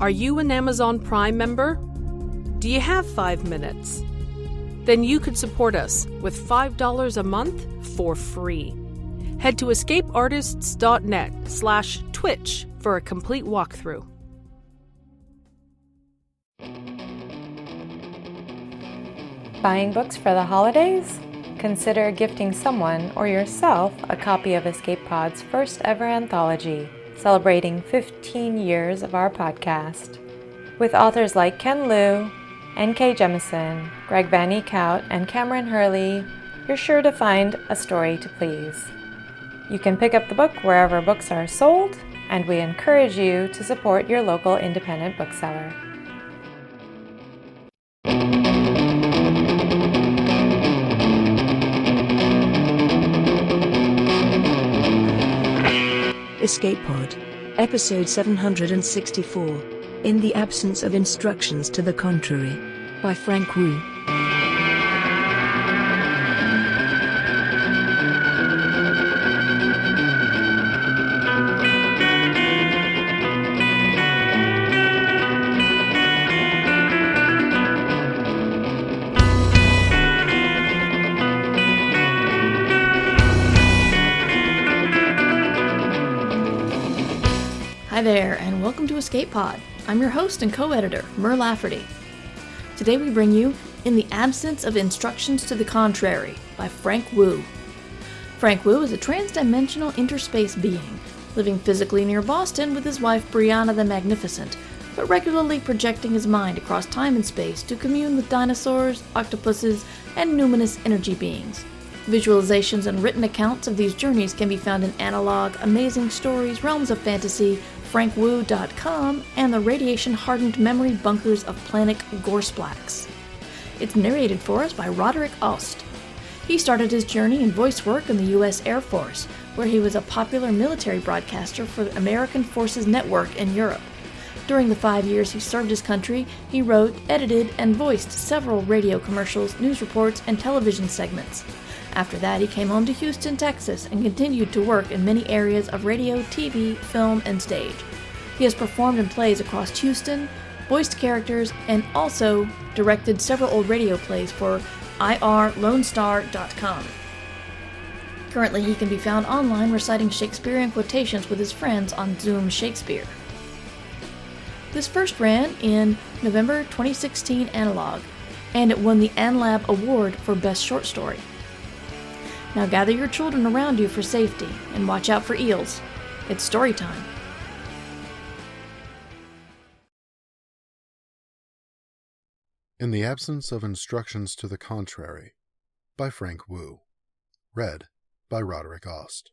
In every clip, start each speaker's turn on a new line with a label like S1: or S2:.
S1: Are you an Amazon Prime member? Do you have 5 minutes? Then you could support us with $5 a month for free. Head to escapeartists.net/Twitch for a complete walkthrough.
S2: Buying books for the holidays? Consider gifting someone or yourself a copy of Escape Pod's first ever anthology, celebrating 15 years of our podcast. With authors like Ken Liu, N.K. Jemisin, Greg Van Eekhout, and Cameron Hurley, you're sure to find a story to please. You can pick up the book wherever books are sold, and we encourage you to support your local independent bookseller.
S3: Escape Pod, Episode 764, In the Absence of Instructions to the Contrary, by Frank Wu.
S4: Hi there, and welcome to Escape Pod. I'm your host and co-editor, Mer Lafferty. Today we bring you In the Absence of Instructions to the Contrary by Frank Wu. Frank Wu is a trans-dimensional interspace being, living physically near Boston with his wife Brianna the Magnificent, but regularly projecting his mind across time and space to commune with dinosaurs, octopuses, and numinous energy beings. Visualizations and written accounts of these journeys can be found in Analog, Amazing Stories, Realms of Fantasy, frankwu.com, and the radiation-hardened memory bunkers of Planet Gorsplax. It's narrated for us by Roderick Ost. He started his journey in voice work in the U.S. Air Force, where he was a popular military broadcaster for the American Forces Network in Europe. During the 5 years he served his country, he wrote, edited, and voiced several radio commercials, news reports, and television segments. After that, he came home to Houston, Texas, and continued to work in many areas of radio, TV, film, and stage. He has performed in plays across Houston, voiced characters, and also directed several old radio plays for irlonestar.com. Currently, he can be found online reciting Shakespearean quotations with his friends on Zoom Shakespeare. This first ran in November 2016 Analog, and it won the AnLab Award for Best Short Story. Now gather your children around you for safety, and watch out for eels. It's story time.
S5: In the Absence of Instructions to the Contrary, by Frank Wu. Read by Roderick Ost.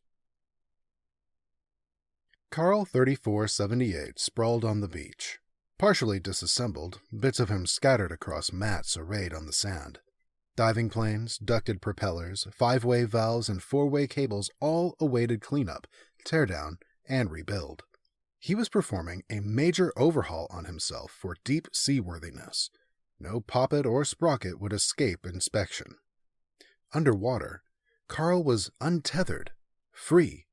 S5: Carl 3478 sprawled on the beach. Partially disassembled, bits of him scattered across mats arrayed on the sand. Diving planes, ducted propellers, 5-way valves, and 4-way cables all awaited cleanup, teardown, and rebuild. He was performing a major overhaul on himself for deep seaworthiness. No poppet or sprocket would escape inspection. Underwater, Carl was untethered, free.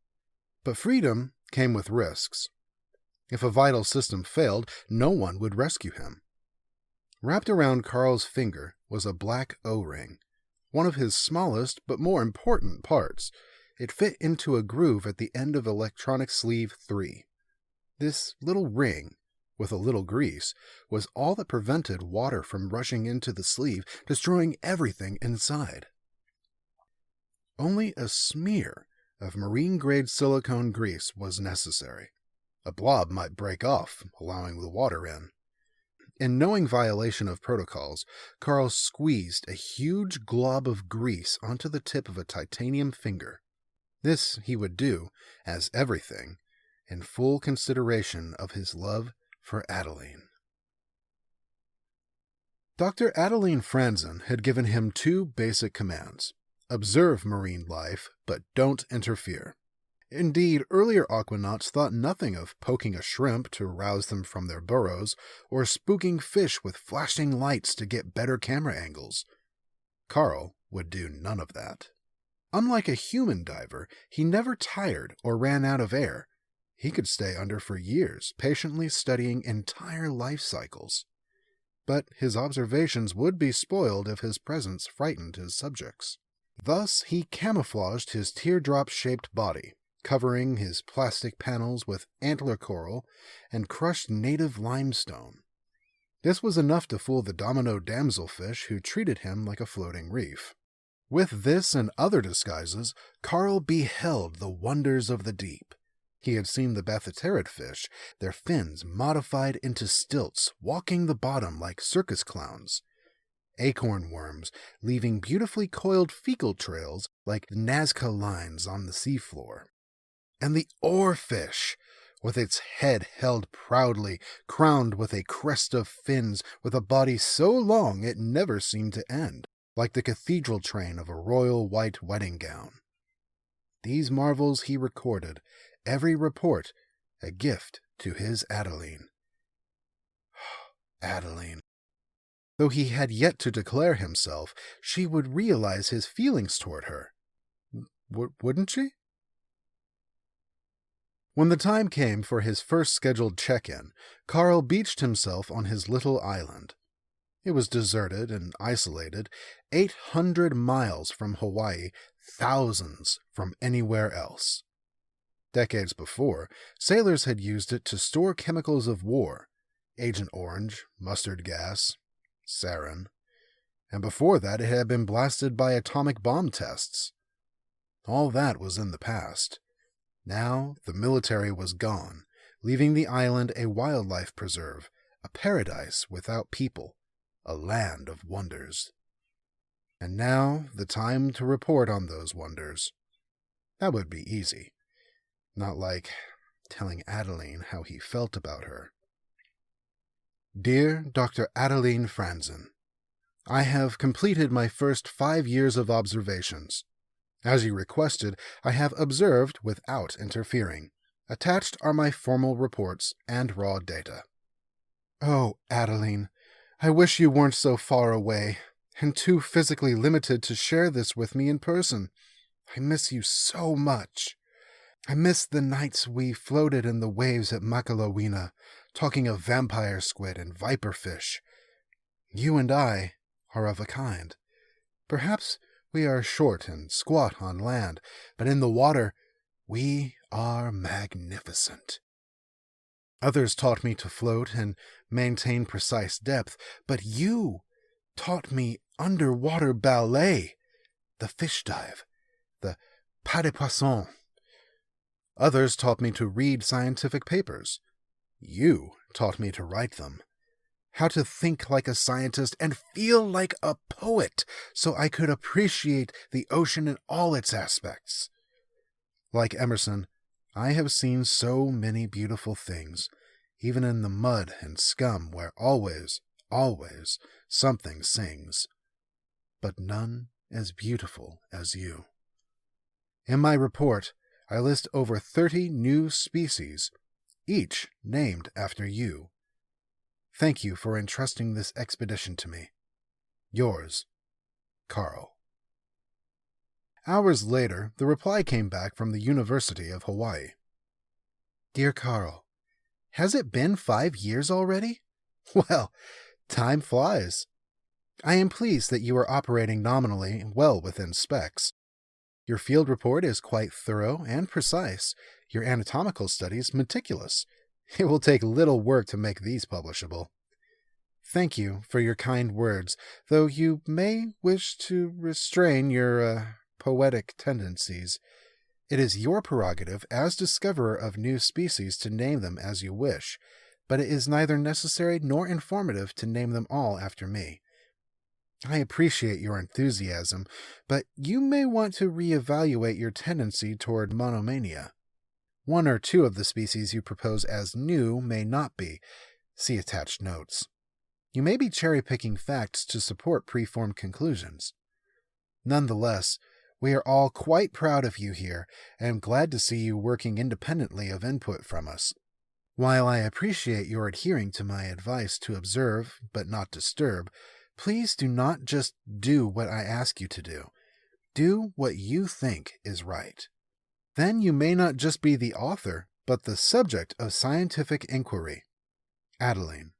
S5: But freedom came with risks. If a vital system failed, no one would rescue him. Wrapped around Carl's finger was a black O-ring, one of his smallest but more important parts. It fit into a groove at the end of electronic sleeve 3. This little ring, with a little grease, was all that prevented water from rushing into the sleeve, destroying everything inside. Only a smear of marine-grade silicone grease was necessary. A blob might break off, allowing the water in. In knowing violation of protocols, Carl squeezed a huge glob of grease onto the tip of a titanium finger. This he would do, as everything, in full consideration of his love for Adeline. Dr. Adeline Franzen had given him 2 basic commands. Observe marine life, but don't interfere. Indeed, earlier aquanauts thought nothing of poking a shrimp to rouse them from their burrows, or spooking fish with flashing lights to get better camera angles. Carl would do none of that. Unlike a human diver, he never tired or ran out of air. He could stay under for years, patiently studying entire life cycles. But his observations would be spoiled if his presence frightened his subjects. Thus he camouflaged his teardrop-shaped body, covering his plastic panels with antler coral and crushed native limestone. This was enough to fool the domino damselfish who treated him like a floating reef. With this and other disguises, Carl beheld the wonders of the deep. He had seen the bathiterid fish, their fins modified into stilts, walking the bottom like circus clowns. Acorn worms, leaving beautifully coiled fecal trails like Nazca lines on the seafloor. And the oarfish, with its head held proudly, crowned with a crest of fins, with a body so long it never seemed to end, like the cathedral train of a royal white wedding gown. These marvels he recorded, every report a gift to his Adeline. Adeline. Though he had yet to declare himself, she would realize his feelings toward her. Wouldn't she? When the time came for his first scheduled check-in, Carl beached himself on his little island. It was deserted and isolated, 800 miles from Hawaii, thousands from anywhere else. Decades before, sailors had used it to store chemicals of war, Agent Orange, mustard gas, sarin, and before that it had been blasted by atomic bomb tests. All that was in the past. Now the military was gone, leaving the island a wildlife preserve, a paradise without people, a land of wonders. And now the time to report on those wonders. That would be easy. Not like telling Adeline how he felt about her. Dear Dr. Adeline Franzen, I have completed my first 5 years of observations. As you requested, I have observed without interfering. Attached are my formal reports and raw data. Oh, Adeline, I wish you weren't so far away, and too physically limited to share this with me in person. I miss you so much. I miss the nights we floated in the waves at Makalawina, talking of vampire squid and viperfish. You and I are of a kind. Perhaps we are short and squat on land, but in the water we are magnificent. Others taught me to float and maintain precise depth, but you taught me underwater ballet, the fish dive, the pas de poisson. Others taught me to read scientific papers. You taught me to write them. How to think like a scientist and feel like a poet, so I could appreciate the ocean in all its aspects. Like Emerson, I have seen so many beautiful things, even in the mud and scum where always, always something sings. But none as beautiful as you. In my report, I list over 30 new species, each named after you. Thank you for entrusting this expedition to me. Yours, Carl. Hours later, the reply came back from the University of Hawaii. Dear Carl, has it been 5 years already? Well, time flies. I am pleased that you are operating nominally well within specs. Your field report is quite thorough and precise, your anatomical studies meticulous. It will take little work to make these publishable. Thank you for your kind words, though you may wish to restrain your, poetic tendencies. It is your prerogative as discoverer of new species to name them as you wish, but it is neither necessary nor informative to name them all after me. I appreciate your enthusiasm, but you may want to reevaluate your tendency toward monomania. 1 or 2 of the species you propose as new may not be. See attached notes. You may be cherry-picking facts to support preformed conclusions. Nonetheless, we are all quite proud of you here, and glad to see you working independently of input from us. While I appreciate your adhering to my advice to observe but not disturb, please do not just do what I ask you to do. Do what you think is right. Then you may not just be the author, but the subject of scientific inquiry. Adeline.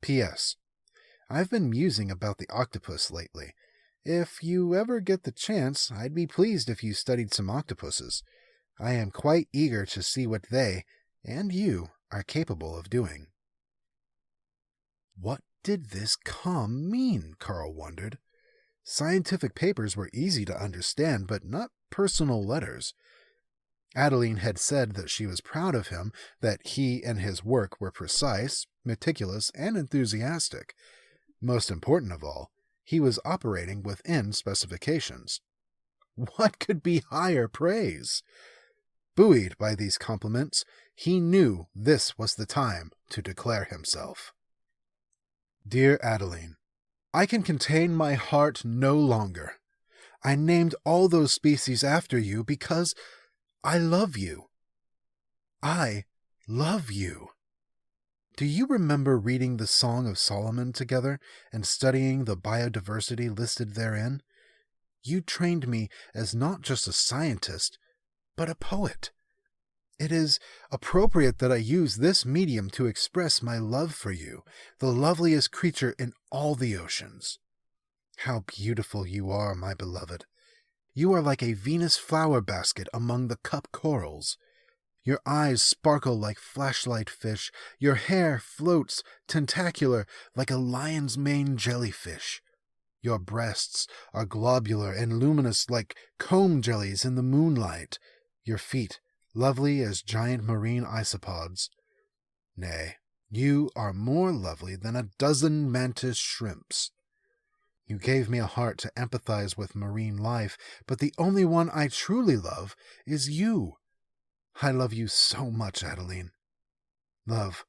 S5: P.S. I've been musing about the octopus lately. If you ever get the chance, I'd be pleased if you studied some octopuses. I am quite eager to see what they, and you, are capable of doing. What did this com mean? Carl wondered. Scientific papers were easy to understand, but not personal letters. Adeline had said that she was proud of him, that he and his work were precise, meticulous, and enthusiastic. Most important of all, he was operating within specifications. What could be higher praise? Buoyed by these compliments, he knew this was the time to declare himself. Dear Adeline, I can contain my heart no longer. I named all those species after you because I love you. I love you. Do you remember reading the Song of Solomon together and studying the biodiversity listed therein? You trained me as not just a scientist, but a poet. It is appropriate that I use this medium to express my love for you, the loveliest creature in all the oceans. How beautiful you are, my beloved. You are like a Venus flower basket among the cup corals. Your eyes sparkle like flashlight fish. Your hair floats tentacular like a lion's mane jellyfish. Your breasts are globular and luminous like comb jellies in the moonlight. Your feet lovely as giant marine isopods. Nay, you are more lovely than a dozen mantis shrimps. You gave me a heart to empathize with marine life, but the only one I truly love is you. I love you so much, Adeline. Love,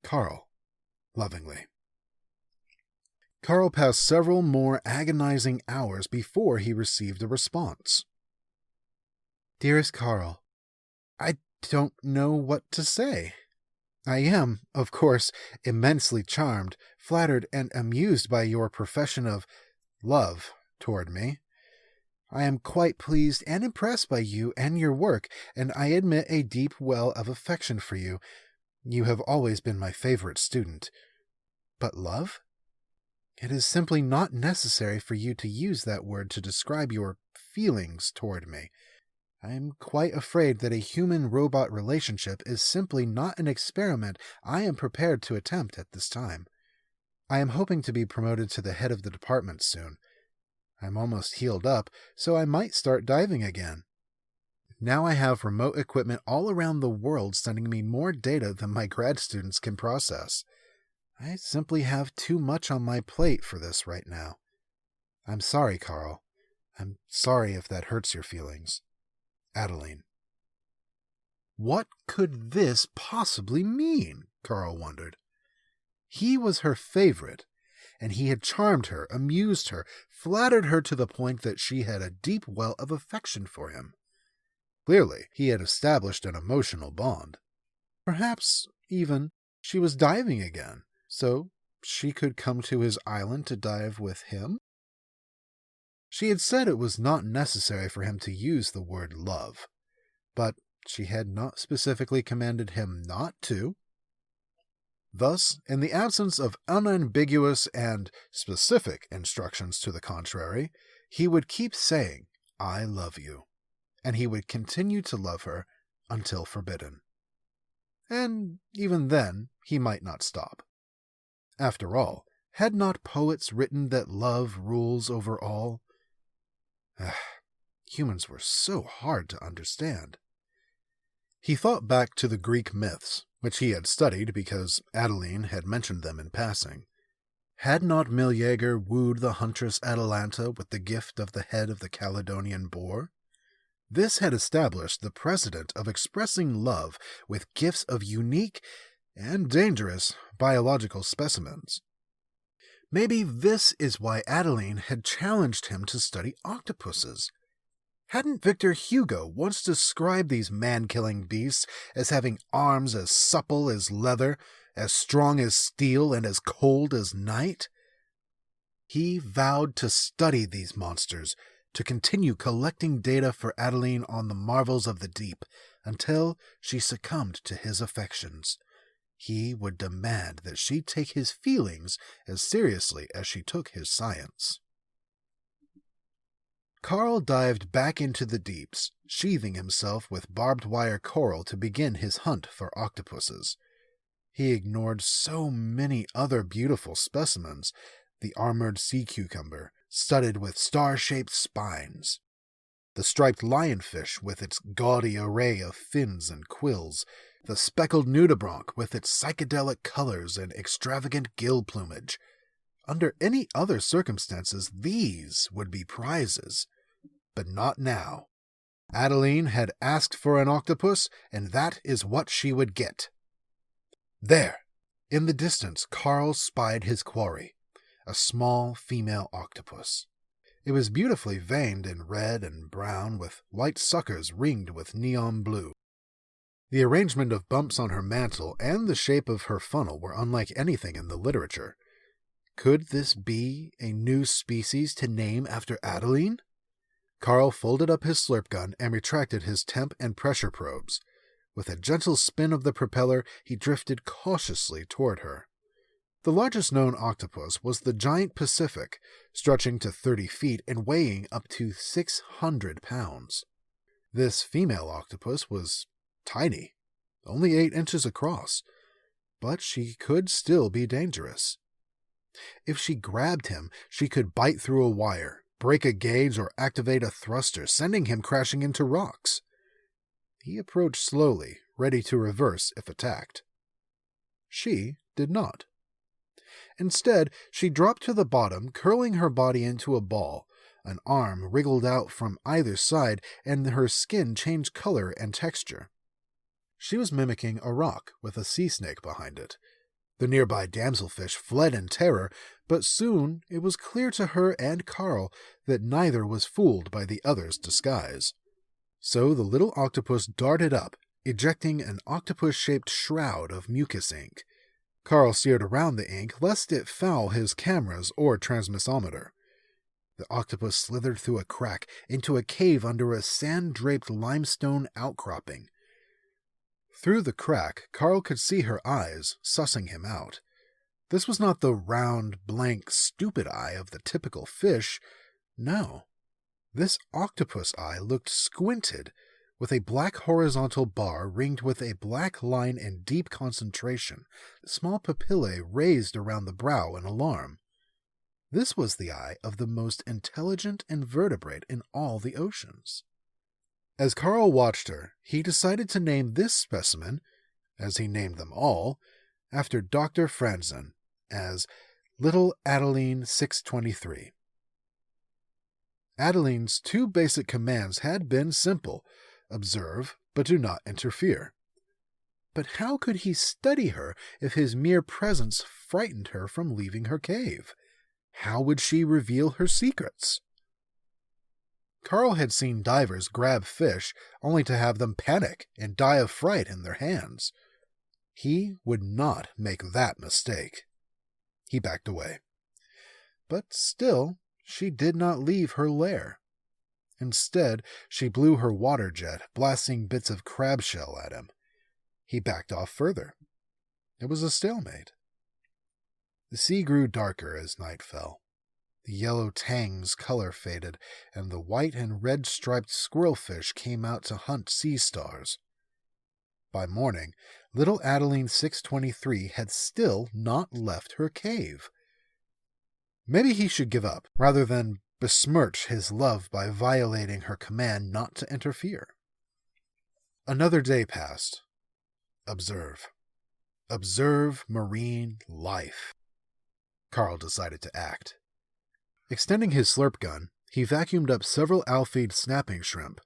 S5: Carl, lovingly. Carl passed several more agonizing hours before he received a response. Dearest Carl, I don't know what to say. I am, of course, immensely charmed, flattered, and amused by your profession of love toward me. I am quite pleased and impressed by you and your work, and I admit a deep well of affection for you. You have always been my favorite student. But love? It is simply not necessary for you to use that word to describe your feelings toward me. I am quite afraid that a human-robot relationship is simply not an experiment I am prepared to attempt at this time. I am hoping to be promoted to the head of the department soon. I'm almost healed up, so I might start diving again. Now I have remote equipment all around the world sending me more data than my grad students can process. I simply have too much on my plate for this right now. I'm sorry, Carl. I'm sorry if that hurts your feelings. Adeline. What could this possibly mean? Carl wondered. He was her favorite, and he had charmed her, amused her, flattered her to the point that she had a deep well of affection for him. Clearly, he had established an emotional bond. Perhaps, even, she was diving again, so she could come to his island to dive with him? She had said it was not necessary for him to use the word love, but she had not specifically commanded him not to. Thus, in the absence of unambiguous and specific instructions to the contrary, he would keep saying, "I love you," and he would continue to love her until forbidden. And even then, he might not stop. After all, had not poets written that love rules over all? Humans were so hard to understand. He thought back to the Greek myths, which he had studied because Adeline had mentioned them in passing. Had not Meleager wooed the huntress Atalanta with the gift of the head of the Caledonian boar? This had established the precedent of expressing love with gifts of unique and dangerous biological specimens. Maybe this is why Adeline had challenged him to study octopuses. Hadn't Victor Hugo once described these man-killing beasts as having arms as supple as leather, as strong as steel, and as cold as night? He vowed to study these monsters, to continue collecting data for Adeline on the marvels of the deep, until she succumbed to his affections. He would demand that she take his feelings as seriously as she took his science. Carl dived back into the deeps, sheathing himself with barbed wire coral to begin his hunt for octopuses. He ignored so many other beautiful specimens: the armored sea cucumber, studded with star-shaped spines, the striped lionfish with its gaudy array of fins and quills, the speckled nudibranch with its psychedelic colors and extravagant gill plumage. Under any other circumstances, these would be prizes. But not now. Adeline had asked for an octopus, and that is what she would get. There! In the distance, Carl spied his quarry, a small female octopus. It was beautifully veined in red and brown, with white suckers ringed with neon blue. The arrangement of bumps on her mantle and the shape of her funnel were unlike anything in the literature. Could this be a new species to name after Adeline? Carl folded up his slurp gun and retracted his temp and pressure probes. With a gentle spin of the propeller, he drifted cautiously toward her. The largest known octopus was the giant Pacific, stretching to 30 feet and weighing up to 600 pounds. This female octopus was tiny, only 8 inches across, but she could still be dangerous. If she grabbed him, she could bite through a wire, break a gauge, or activate a thruster, sending him crashing into rocks. He approached slowly, ready to reverse if attacked. She did not. Instead, she dropped to the bottom, curling her body into a ball. An arm wriggled out from either side, and her skin changed color and texture. She was mimicking a rock with a sea snake behind it. The nearby damselfish fled in terror, but soon it was clear to her and Carl that neither was fooled by the other's disguise. So the little octopus darted up, ejecting an octopus-shaped shroud of mucus ink. Carl steered around the ink lest it foul his cameras or transmissometer. The octopus slithered through a crack into a cave under a sand-draped limestone outcropping. Through the crack, Carl could see her eyes, sussing him out. This was not the round, blank, stupid eye of the typical fish. No. This octopus eye looked squinted, with a black horizontal bar ringed with a black line in deep concentration, small pupillae raised around the brow in alarm. This was the eye of the most intelligent invertebrate in all the oceans. As Carl watched her, he decided to name this specimen, as he named them all, after Dr. Franzen, as Little Adeline 623. Adeline's 2 basic commands had been simple: observe, but do not interfere. But how could he study her if his mere presence frightened her from leaving her cave? How would she reveal her secrets? Carl had seen divers grab fish only to have them panic and die of fright in their hands. He would not make that mistake. He backed away. But still, she did not leave her lair. Instead, she blew her water jet, blasting bits of crab shell at him. He backed off further. It was a stalemate. The sea grew darker as night fell. The yellow tang's color faded, and the white and red-striped squirrelfish came out to hunt sea stars. By morning, little Adeline 623 had still not left her cave. Maybe he should give up, rather than besmirch his love by violating her command not to interfere. Another day passed. Observe. Observe marine life. Carl decided to act. Extending his slurp gun, he vacuumed up several Alfeed snapping shrimp.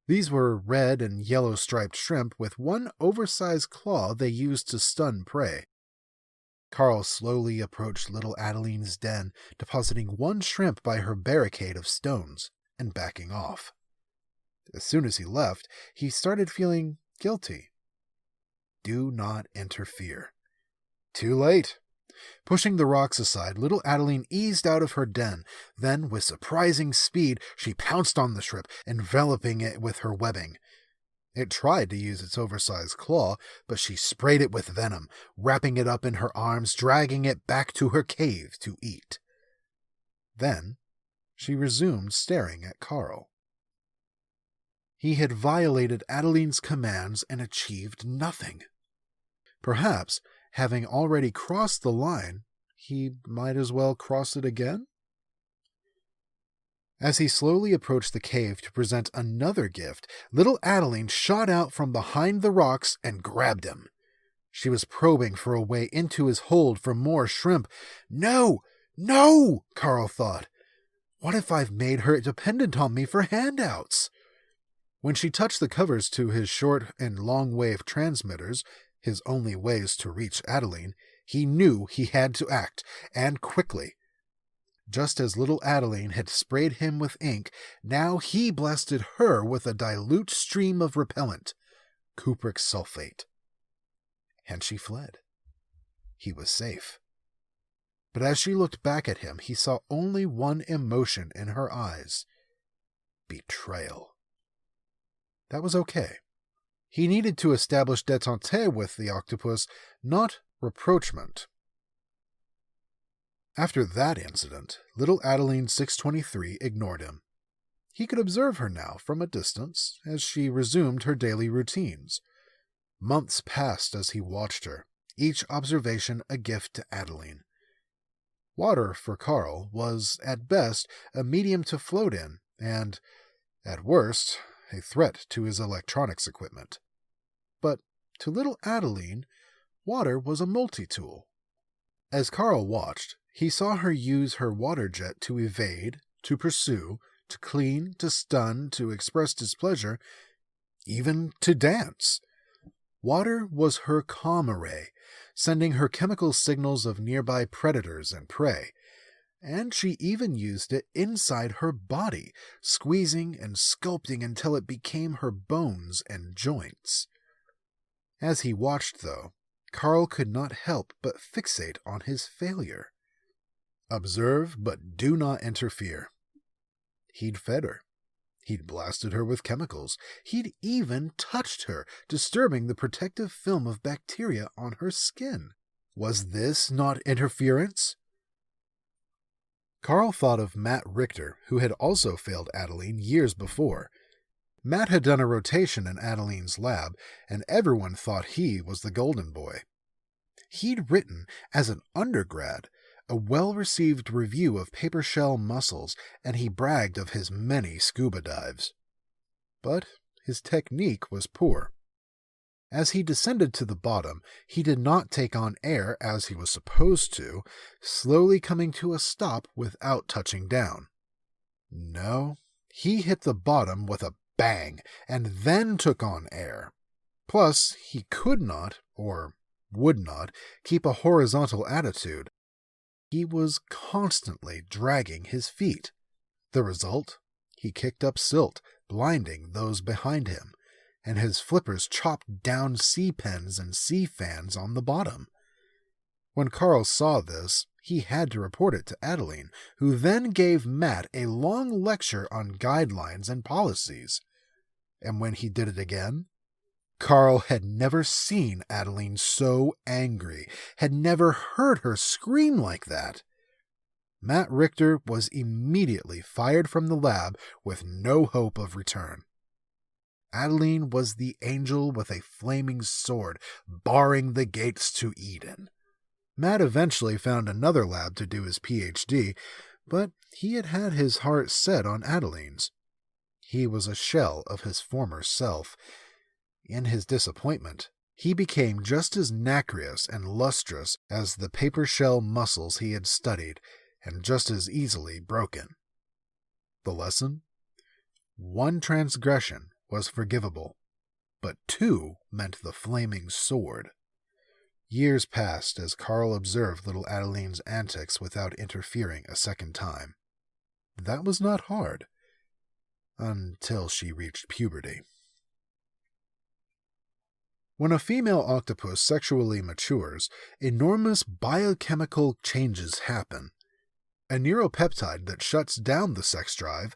S5: These were red and yellow-striped shrimp with one oversized claw they used to stun prey. Carl slowly approached little Adeline's den, depositing one shrimp by her barricade of stones, and backing off. As soon as he left, he started feeling guilty. Do not interfere. Too late. Pushing the rocks aside, little Adeline eased out of her den. Then, with surprising speed, she pounced on the shrimp, enveloping it with her webbing. It tried to use its oversized claw, but she sprayed it with venom, wrapping it up in her arms, dragging it back to her cave to eat. Then she resumed staring at Carl. He had violated Adeline's commands and achieved nothing. Perhaps, having already crossed the line, he might as well cross it again? As he slowly approached the cave to present another gift, little Adeline shot out from behind the rocks and grabbed him. She was probing for a way into his hold for more shrimp. No! No! Carl thought. What if I've made her dependent on me for handouts? When she touched the covers to his short and long-wave transmitters, his only ways to reach Adeline, he knew he had to act, and quickly. Just as little Adeline had sprayed him with ink, now he blasted her with a dilute stream of repellent, cupric sulfate. And she fled. He was safe. But as she looked back at him, he saw only one emotion in her eyes: betrayal. That was okay. He needed to establish détente with the octopus, not rapprochement. After that incident, little Adeline 623 ignored him. He could observe her now from a distance as she resumed her daily routines. Months passed as he watched her, each observation a gift to Adeline. Water for Carl was, at best, a medium to float in, and, at worst, a threat to his electronics equipment. But to little Adeline, water was a multi-tool. As Carl watched, he saw her use her water jet to evade, to pursue, to clean, to stun, to express displeasure, even to dance. Water was her comm array, sending her chemical signals of nearby predators and prey, and she even used it inside her body, squeezing and sculpting until it became her bones and joints. As he watched, though, Carl could not help but fixate on his failure. Observe, but do not interfere. He'd fed her. He'd blasted her with chemicals. He'd even touched her, disturbing the protective film of bacteria on her skin. Was this not interference? Carl thought of Matt Richter, who had also failed Adeline years before. Matt had done a rotation in Adeline's lab, and everyone thought he was the golden boy. He'd written, as an undergrad, a well-received review of paper shell mussels, and he bragged of his many scuba dives. But his technique was poor. As he descended to the bottom, he did not take on air as he was supposed to, slowly coming to a stop without touching down. No, he hit the bottom with a bang, and then took on air. Plus, he could not, or would not, keep a horizontal attitude. He was constantly dragging his feet. The result? He kicked up silt, blinding those behind him, and his flippers chopped down sea pens and sea fans on the bottom. When Carl saw this, he had to report it to Adeline, who then gave Matt a long lecture on guidelines and policies. And when he did it again, Carl had never seen Adeline so angry, had never heard her scream like that. Matt Richter was immediately fired from the lab with no hope of return. Adeline was the angel with a flaming sword, barring the gates to Eden. Matt eventually found another lab to do his PhD, but he had had his heart set on Adeline's. He was a shell of his former self. In his disappointment, he became just as nacreous and lustrous as the paper shell mussels he had studied, and just as easily broken. The lesson? One transgression was forgivable, but two meant the flaming sword. Years passed as Carl observed little Adeline's antics without interfering a second time. That was not hard, until she reached puberty. When a female octopus sexually matures, enormous biochemical changes happen. A neuropeptide that shuts down the sex drive,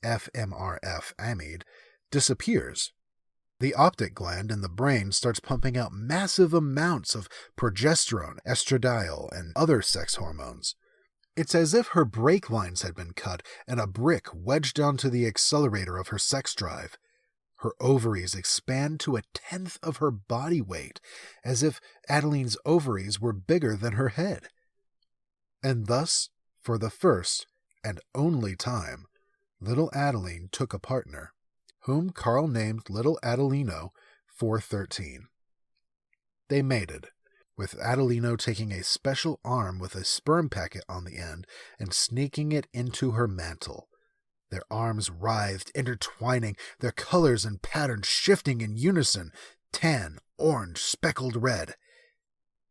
S5: fMRF amide, disappears. The optic gland in the brain starts pumping out massive amounts of progesterone, estradiol, and other sex hormones. It's as if her brake lines had been cut and a brick wedged onto the accelerator of her sex drive. Her ovaries expand to 1/10 of her body weight, as if Adeline's ovaries were bigger than her head. And thus, for the first and only time, little Adeline took a partner, whom Carl named Little Adelino 413. They mated, with Adelino taking a special arm with a sperm packet on the end and sneaking it into her mantle. Their arms writhed, intertwining, their colors and patterns shifting in unison, tan, orange, speckled red.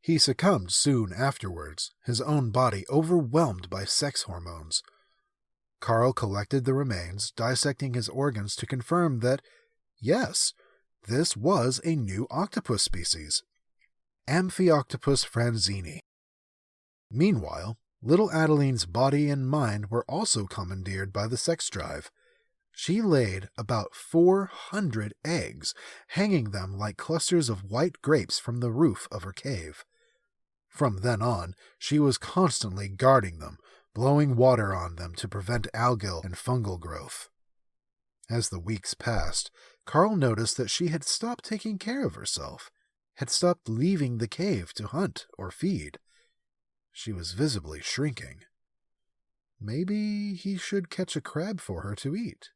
S5: He succumbed soon afterwards, his own body overwhelmed by sex hormones. Carl collected the remains, dissecting his organs to confirm that, yes, this was a new octopus species, Amphioctopus franzini. Meanwhile, little Adeline's body and mind were also commandeered by the sex drive. She laid about 400 eggs, hanging them like clusters of white grapes from the roof of her cave. From then on, she was constantly guarding them, blowing water on them to prevent algal and fungal growth. As the weeks passed, Carl noticed that she had stopped taking care of herself, had stopped leaving the cave to hunt or feed. She was visibly shrinking. Maybe he should catch a crab for her to eat.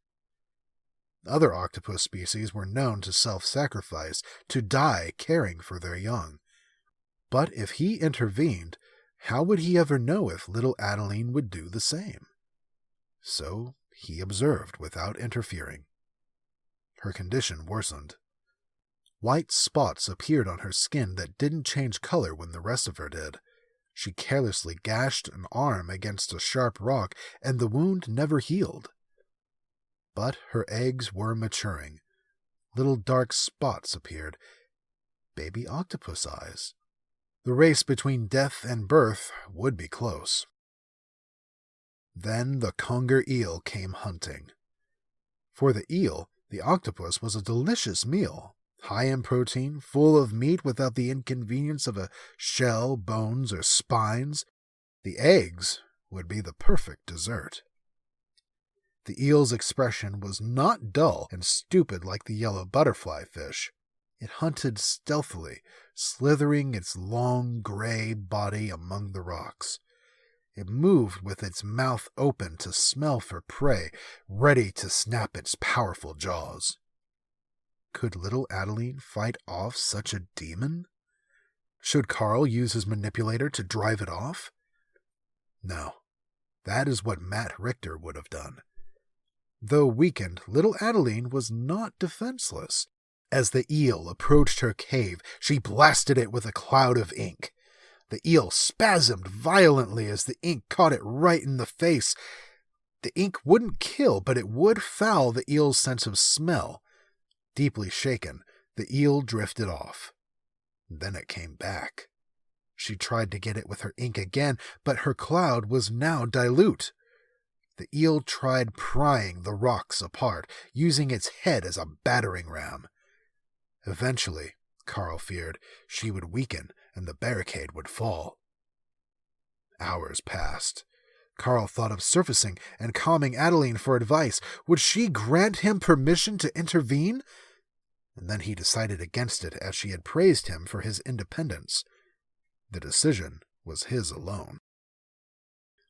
S5: Other octopus species were known to self-sacrifice, to die caring for their young. But if he intervened, how would he ever know if little Adeline would do the same? So he observed without interfering. Her condition worsened. White spots appeared on her skin that didn't change color when the rest of her did. She carelessly gashed an arm against a sharp rock, and the wound never healed. But her eggs were maturing. Little dark spots appeared. Baby octopus eyes. The race between death and birth would be close. Then the conger eel came hunting. For the eel, the octopus was a delicious meal, high in protein, full of meat without the inconvenience of a shell, bones, or spines. The eggs would be the perfect dessert. The eel's expression was not dull and stupid like the yellow butterfly fish. It hunted stealthily, slithering its long gray body among the rocks. It moved with its mouth open to smell for prey, ready to snap its powerful jaws. Could little Adeline fight off such a demon? Should Carl use his manipulator to drive it off? No, that is what Matt Richter would have done. Though weakened, little Adeline was not defenseless. As the eel approached her cave, she blasted it with a cloud of ink. The eel spasmed violently as the ink caught it right in the face. The ink wouldn't kill, but it would foul the eel's sense of smell. Deeply shaken, the eel drifted off. Then it came back. She tried to get it with her ink again, but her cloud was now dilute. The eel tried prying the rocks apart, using its head as a battering ram. Eventually, Carl feared, she would weaken and the barricade would fall. Hours passed. Carl thought of surfacing and calming Adeline for advice. Would she grant him permission to intervene? And then he decided against it, as she had praised him for his independence. The decision was his alone.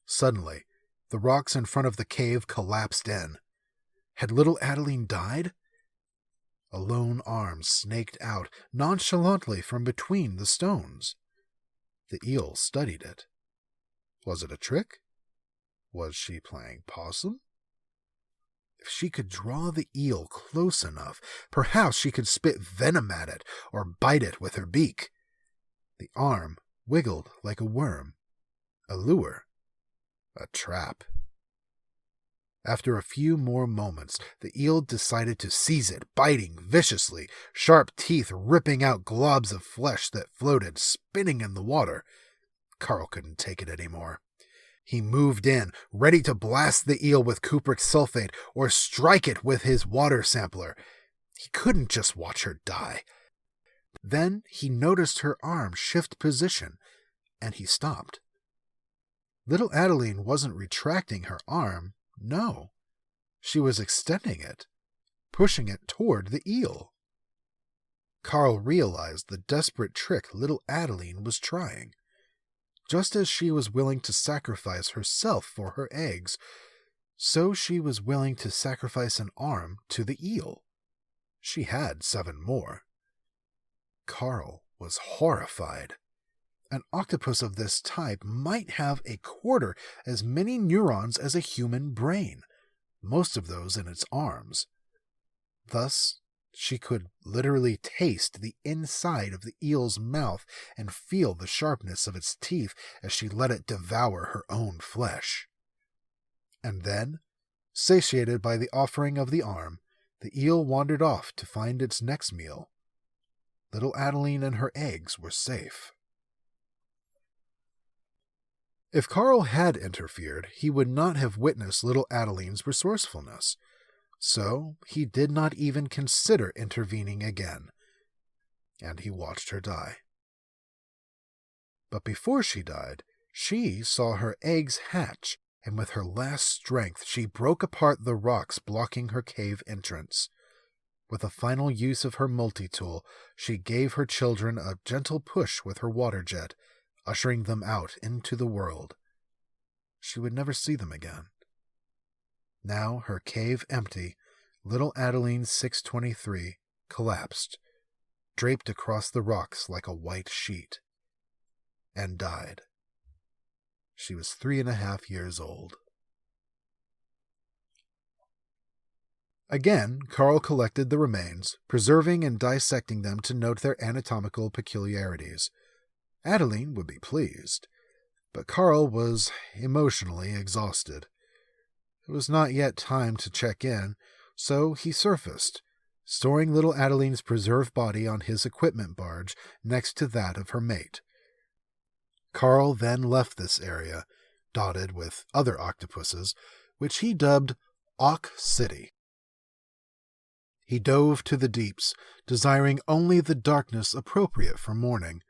S5: Suddenly, the rocks in front of the cave collapsed in. Had little Adeline died? A lone arm snaked out nonchalantly from between the stones. The eel studied it. Was it a trick? Was she playing possum? If she could draw the eel close enough, perhaps she could spit venom at it or bite it with her beak. The arm wiggled like a worm. A lure. A trap. After a few more moments, the eel decided to seize it, biting viciously, sharp teeth ripping out globs of flesh that floated, spinning in the water. Carl couldn't take it anymore. He moved in, ready to blast the eel with cupric sulfate or strike it with his water sampler. He couldn't just watch her die. Then he noticed her arm shift position, and he stopped. Little Adeline wasn't retracting her arm, no. She was extending it, pushing it toward the eel. Carl realized the desperate trick little Adeline was trying. Just as she was willing to sacrifice herself for her eggs, so she was willing to sacrifice an arm to the eel. She had 7 more. Carl was horrified. An octopus of this type might have 1/4 as many neurons as a human brain, most of those in its arms. Thus, she could literally taste the inside of the eel's mouth and feel the sharpness of its teeth as she let it devour her own flesh. And then, satiated by the offering of the arm, the eel wandered off to find its next meal. Little Adeline and her eggs were safe. If Carl had interfered, he would not have witnessed little Adeline's resourcefulness, so he did not even consider intervening again, and he watched her die. But before she died, she saw her eggs hatch, and with her last strength she broke apart the rocks blocking her cave entrance. With a final use of her multi-tool, she gave her children a gentle push with her water jet, ushering them out into the world. She would never see them again. Now, her cave empty, little Adeline 623 collapsed, draped across the rocks like a white sheet, and died. She was 3.5 years old. Again, Carl collected the remains, preserving and dissecting them to note their anatomical peculiarities. Adeline would be pleased, but Carl was emotionally exhausted. It was not yet time to check in, so he surfaced, storing little Adeline's preserved body on his equipment barge next to that of her mate. Carl then left this area, dotted with other octopuses, which he dubbed Auk City. He dove to the deeps, desiring only the darkness appropriate for morning.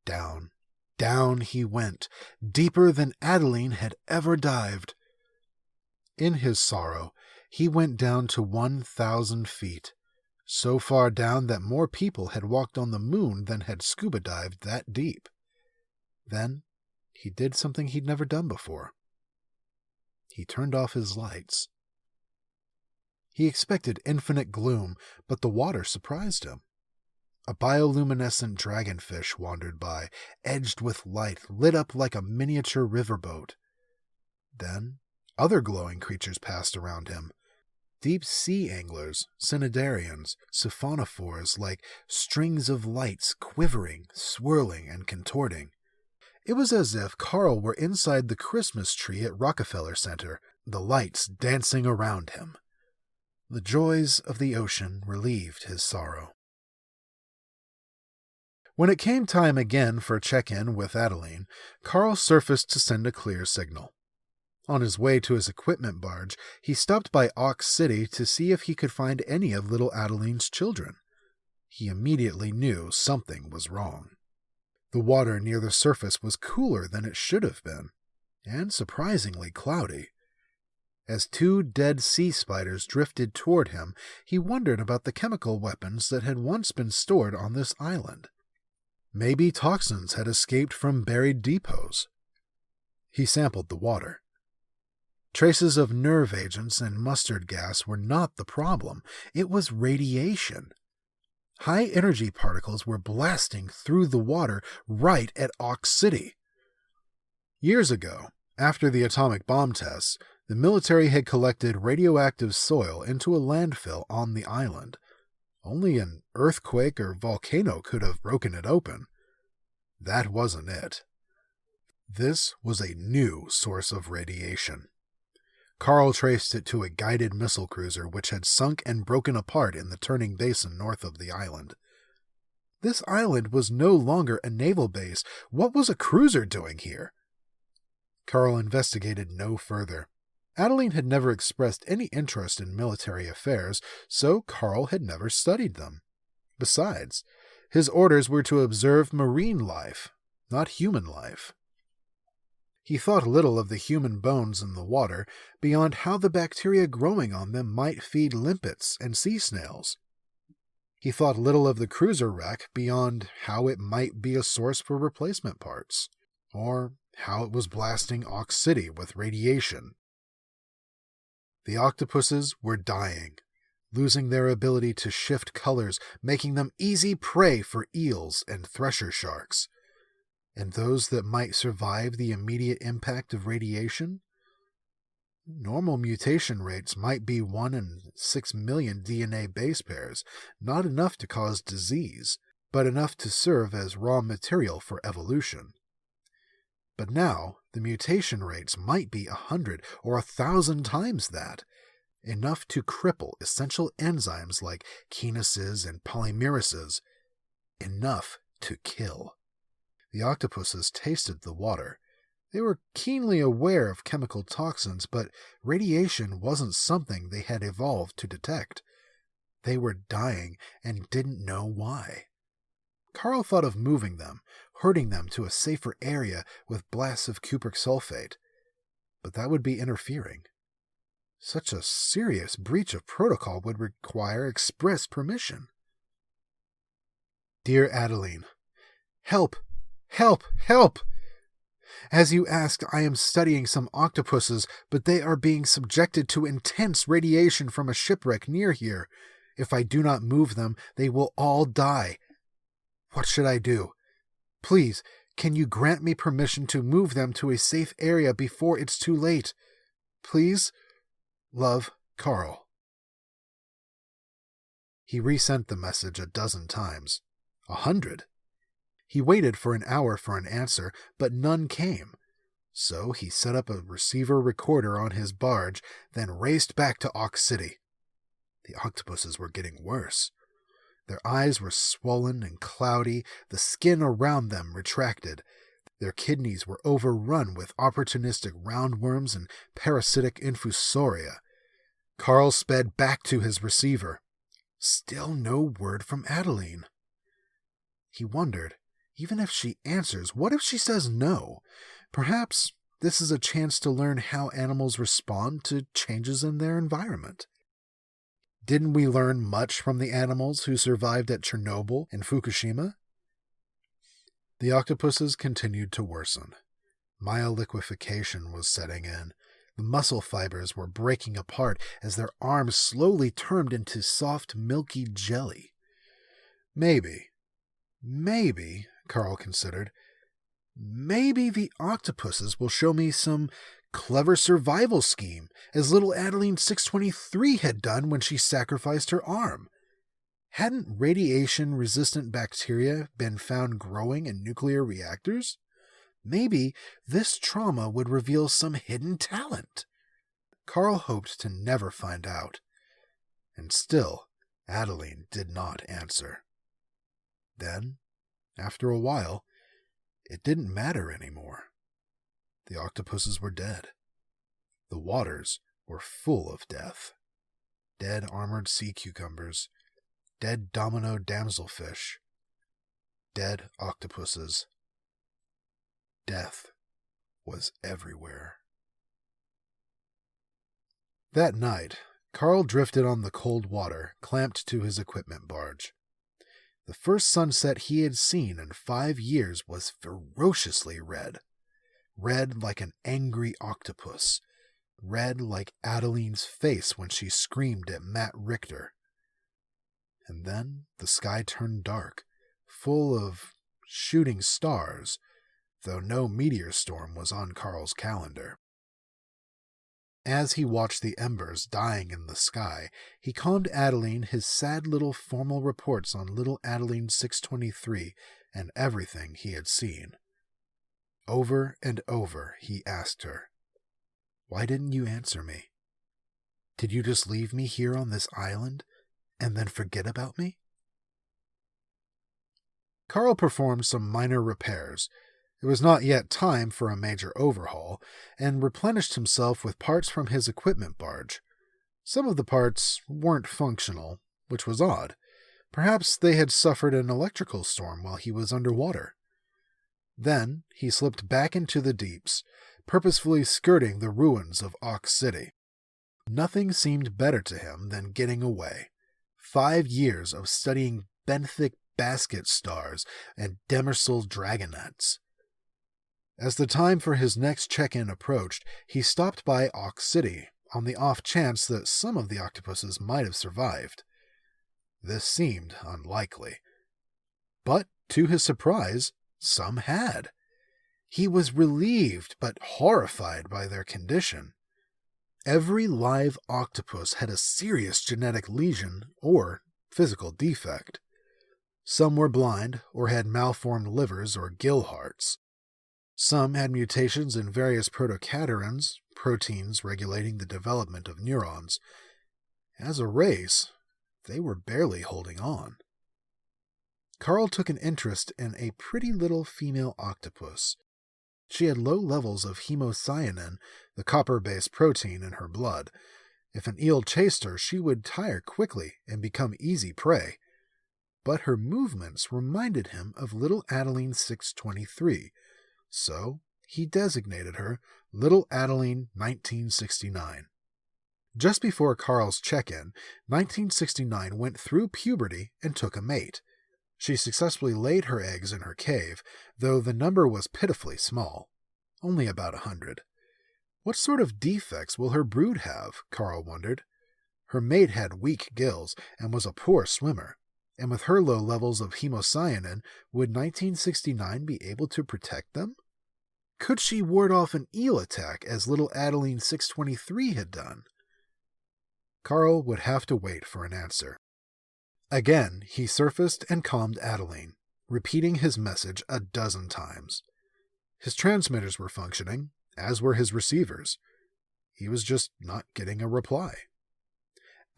S5: Down, down he went, deeper than Adeline had ever dived. In his sorrow, he went down to 1,000 feet, so far down that more people had walked on the moon than had scuba dived that deep. Then he did something he'd never done before. He turned off his lights. He expected infinite gloom, but the water surprised him. A bioluminescent dragonfish wandered by, edged with light, lit up like a miniature riverboat. Then other glowing creatures passed around him. Deep-sea anglers, cnidarians, siphonophores like strings of lights quivering, swirling, and contorting. It was as if Carl were inside the Christmas tree at Rockefeller Center, the lights dancing around him. The joys of the ocean relieved his sorrow. When it came time again for a check-in with Adeline, Carl surfaced to send a clear signal. On his way to his equipment barge, he stopped by Auk City to see if he could find any of little Adeline's children. He immediately knew something was wrong. The water near the surface was cooler than it should have been, and surprisingly cloudy. As 2 dead sea spiders drifted toward him, he wondered about the chemical weapons that had once been stored on this island. Maybe toxins had escaped from buried depots. He sampled the water. Traces of nerve agents and mustard gas were not the problem. It was radiation. High-energy particles were blasting through the water right at Auk City. Years ago, after the atomic bomb tests, the military had collected radioactive soil into a landfill on the island. Only an earthquake or volcano could have broken it open. That wasn't it. This was a new source of radiation. Carl traced it to a guided missile cruiser which had sunk and broken apart in the turning basin north of the island. This island was no longer a naval base. What was a cruiser doing here? Carl investigated no further. Adeline had never expressed any interest in military affairs, so Carl had never studied them. Besides, his orders were to observe marine life, not human life. He thought little of the human bones in the water beyond how the bacteria growing on them might feed limpets and sea snails. He thought little of the cruiser wreck beyond how it might be a source for replacement parts, or how it was blasting Ox City with radiation. The octopuses were dying, losing their ability to shift colors, making them easy prey for eels and thresher sharks. And those that might survive the immediate impact of radiation? Normal mutation rates might be 1 in 6 million DNA base pairs, not enough to cause disease, but enough to serve as raw material for evolution. But now, the mutation rates might be 100 or 1,000 times that, enough to cripple essential enzymes like kinases and polymerases, enough to kill. The octopuses tasted the water. They were keenly aware of chemical toxins, but radiation wasn't something they had evolved to detect. They were dying and didn't know why. Carl thought of moving them, herding them to a safer area with blasts of cupric sulfate, but that would be interfering. Such a serious breach of protocol would require express permission. Dear Adeline, help! Help! Help! As you asked, I am studying some octopuses, but they are being subjected to intense radiation from a shipwreck near here. If I do not move them, they will all die. What should I do? Please, can you grant me permission to move them to a safe area before it's too late? Please? Love, Carl. He resent the message 12 times. 100. He waited for an hour for an answer, but none came. So he set up a receiver recorder on his barge, then raced back to Ox City. The octopuses were getting worse. Their eyes were swollen and cloudy, the skin around them retracted. Their kidneys were overrun with opportunistic roundworms and parasitic infusoria. Carl sped back to his receiver. Still no word from Adeline. He wondered, even if she answers, what if she says no? Perhaps this is a chance to learn how animals respond to changes in their environment. Didn't we learn much from the animals who survived at Chernobyl and Fukushima? The octopuses continued to worsen. Myoliquefaction was setting in. The muscle fibers were breaking apart as their arms slowly turned into soft, milky jelly. Maybe, Carl considered, maybe the octopuses will show me some clever survival scheme, as little Adeline 623 had done when she sacrificed her arm. Hadn't radiation-resistant bacteria been found growing in nuclear reactors? Maybe this trauma would reveal some hidden talent. Carl hoped to never find out. And still, Adeline did not answer. Then, after a while, it didn't matter anymore. The octopuses were dead. The waters were full of death. Dead armored sea cucumbers, dead domino damselfish, dead octopuses. Death was everywhere. That night, Carl drifted on the cold water, clamped to his equipment barge. The first sunset he had seen in 5 years was ferociously red. Red like an angry octopus. Red like Adeline's face when she screamed at Matt Richter. And then the sky turned dark, full of shooting stars, though no meteor storm was on Carl's calendar. As he watched the embers dying in the sky, he calmed Adeline his sad little formal reports on little Adeline 623 and everything he had seen. Over and over he asked her, "Why didn't you answer me? Did you just leave me here on this island and then forget about me?" Carl performed some minor repairs, It was not yet time for a major overhaul, and replenished himself with parts from his equipment barge. Some of the parts weren't functional, which was odd. Perhaps they had suffered an electrical storm while he was underwater. Then he slipped back into the deeps, purposefully skirting the ruins of Ox City. Nothing seemed better to him than getting away. 5 years of studying benthic basket stars and demersal dragonets. As the time for his next check-in approached, he stopped by Ox City, on the off chance that some of the octopuses might have survived. This seemed unlikely. But, to his surprise, some had. He was relieved but horrified by their condition. Every live octopus had a serious genetic lesion or physical defect. Some were blind or had malformed livers or gill hearts. Some had mutations in various protocaterans, proteins regulating the development of neurons. As a race, they were barely holding on. Carl took an interest in a pretty little female octopus. She had low levels of hemocyanin, the copper-based protein in her blood. If an eel chased her, she would tire quickly and become easy prey. But her movements reminded him of little Adeline 623, so he designated her Little Adeline 1969. Just before Carl's check-in, 1969 went through puberty and took a mate. She successfully laid her eggs in her cave, though the number was pitifully small, only about 100. What sort of defects will her brood have, Carl wondered. Her mate had weak gills and was a poor swimmer, and with her low levels of hemocyanin, would 1969 be able to protect them? Could she ward off an eel attack as little Adeline 623 had done? Carl would have to wait for an answer. Again, he surfaced and calmed Adeline, repeating his message a dozen times. His transmitters were functioning, as were his receivers. He was just not getting a reply.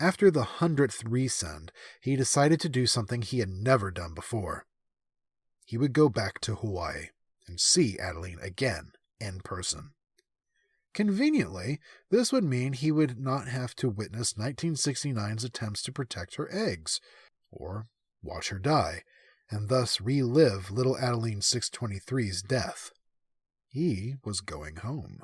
S5: After the 100th resend, he decided to do something he had never done before. He would go back to Hawaii and see Adeline again in person. Conveniently, this would mean he would not have to witness 1969's attempts to protect her eggs, or watch her die, and thus relive little Adeline 623's death. He was going home.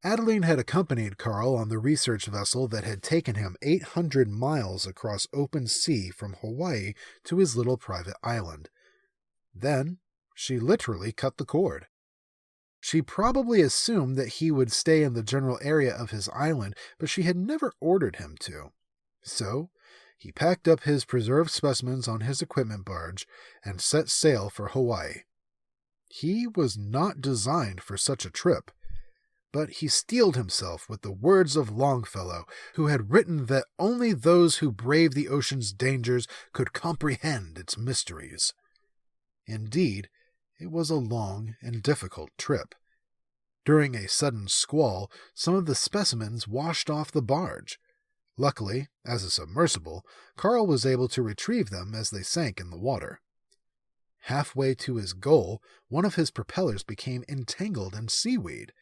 S5: Adeline had accompanied Carl on the research vessel that had taken him 800 miles across open sea from Hawaii to his little private island. Then, she literally cut the cord. She probably assumed that he would stay in the general area of his island, but she had never ordered him to. So, he packed up his preserved specimens on his equipment barge and set sail for Hawaii. He was not designed for such a trip, but he steeled himself with the words of Longfellow, who had written that only those who brave the ocean's dangers could comprehend its mysteries. Indeed, it was a long and difficult trip. During a sudden squall, some of the specimens washed off the barge. Luckily, as a submersible, Carl was able to retrieve them as they sank in the water. Halfway to his goal, one of his propellers became entangled in seaweed.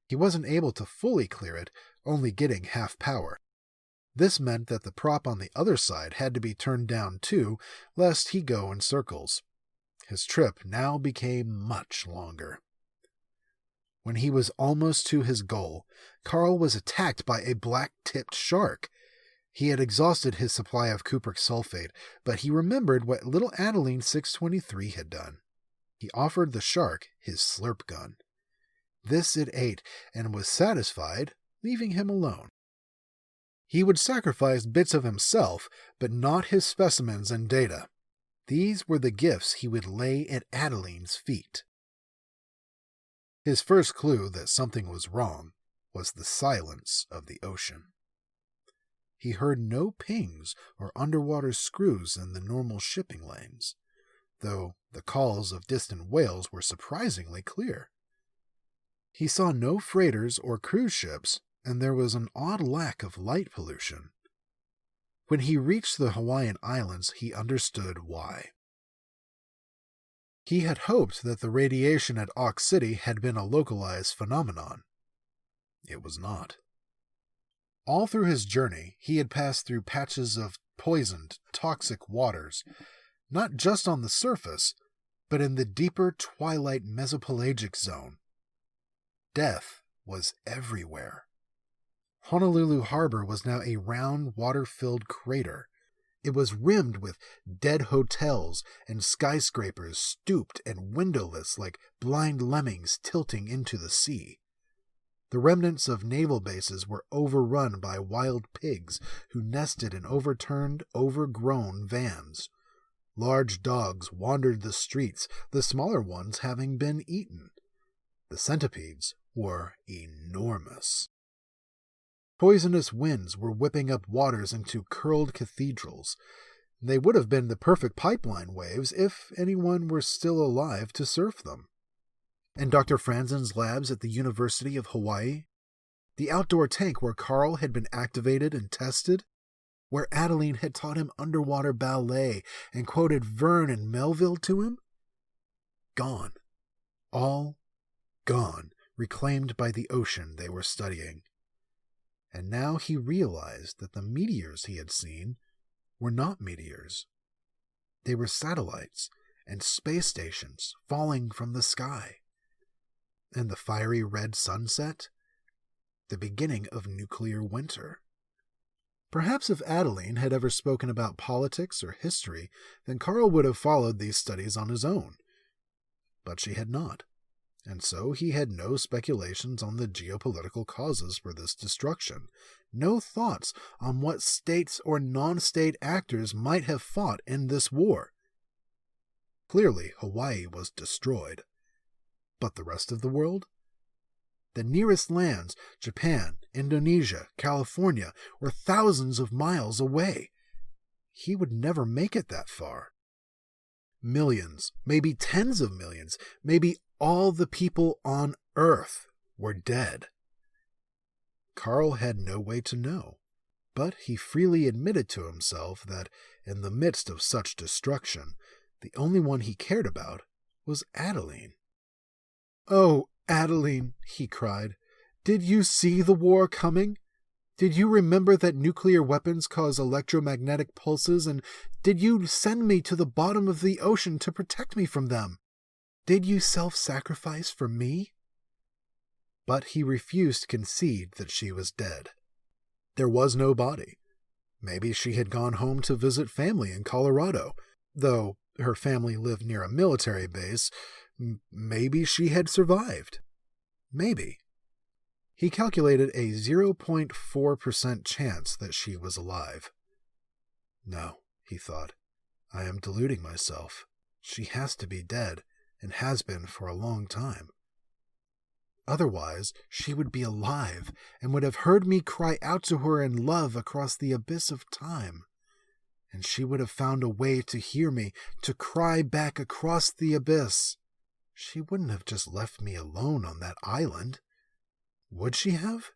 S5: He wasn't able to fully clear it, only getting half power. This meant that the prop on the other side had to be turned down too, lest he go in circles. His trip now became much longer. When he was almost to his goal, Carl was attacked by a black-tipped shark. He had exhausted his supply of cupric sulfate, but he remembered what little Adeline 623 had done. He offered the shark his slurp gun. This it ate and was satisfied, leaving him alone. He would sacrifice bits of himself, but not his specimens and data. These were the gifts he would lay at Adeline's feet. His first clue that something was wrong was the silence of the ocean. He heard no pings or underwater screws in the normal shipping lanes, though the calls of distant whales were surprisingly clear. He saw no freighters or cruise ships, and there was an odd lack of light pollution. When he reached the Hawaiian Islands, he understood why. He had hoped that the radiation at Ox City had been a localized phenomenon. It was not. All through his journey, he had passed through patches of poisoned, toxic waters, not just on the surface, but in the deeper twilight mesopelagic zone. Death was everywhere. Honolulu Harbor was now a round, water-filled crater. It was rimmed with dead hotels and skyscrapers stooped and windowless like blind lemmings tilting into the sea. The remnants of naval bases were overrun by wild pigs who nested in overturned, overgrown vans. Large dogs wandered the streets, the smaller ones having been eaten. The centipedes were enormous. Poisonous winds were whipping up waters into curled cathedrals. They would have been the perfect pipeline waves if anyone were still alive to surf them. And Dr. Franzen's labs at the University of Hawaii? The outdoor tank where Carl had been activated and tested? Where Adeline had taught him underwater ballet and quoted Verne and Melville to him? Gone. All gone, reclaimed by the ocean they were studying. And now he realized that the meteors he had seen were not meteors. They were satellites and space stations falling from the sky. And the fiery red sunset? The beginning of nuclear winter. Perhaps if Adeline had ever spoken about politics or history, then Carl would have followed these studies on his own. But she had not, and so he had no speculations on the geopolitical causes for this destruction, no thoughts on what states or non-state actors might have fought in this war. Clearly, Hawaii was destroyed. But the rest of the world? The nearest lands, Japan, Indonesia, California, were thousands of miles away. He would never make it that far. Millions, maybe tens of millions, maybe all the people on Earth were dead. Carl had no way to know, but he freely admitted to himself that in the midst of such destruction, the only one he cared about was Adeline. "Oh, Adeline," he cried, "did you see the war coming? Did you remember that nuclear weapons cause electromagnetic pulses, and did you send me to the bottom of the ocean to protect me from them? Did you self-sacrifice for me?" But he refused to concede that she was dead. There was no body. Maybe she had gone home to visit family in Colorado, though her family lived near a military base. Maybe she had survived. Maybe. He calculated a 0.4% chance that she was alive. No, he thought, I am deluding myself. She has to be dead, and has been for a long time. Otherwise, she would be alive, and would have heard me cry out to her in love across the abyss of time. And she would have found a way to hear me, to cry back across the abyss. She wouldn't have just left me alone on that island. Would she have?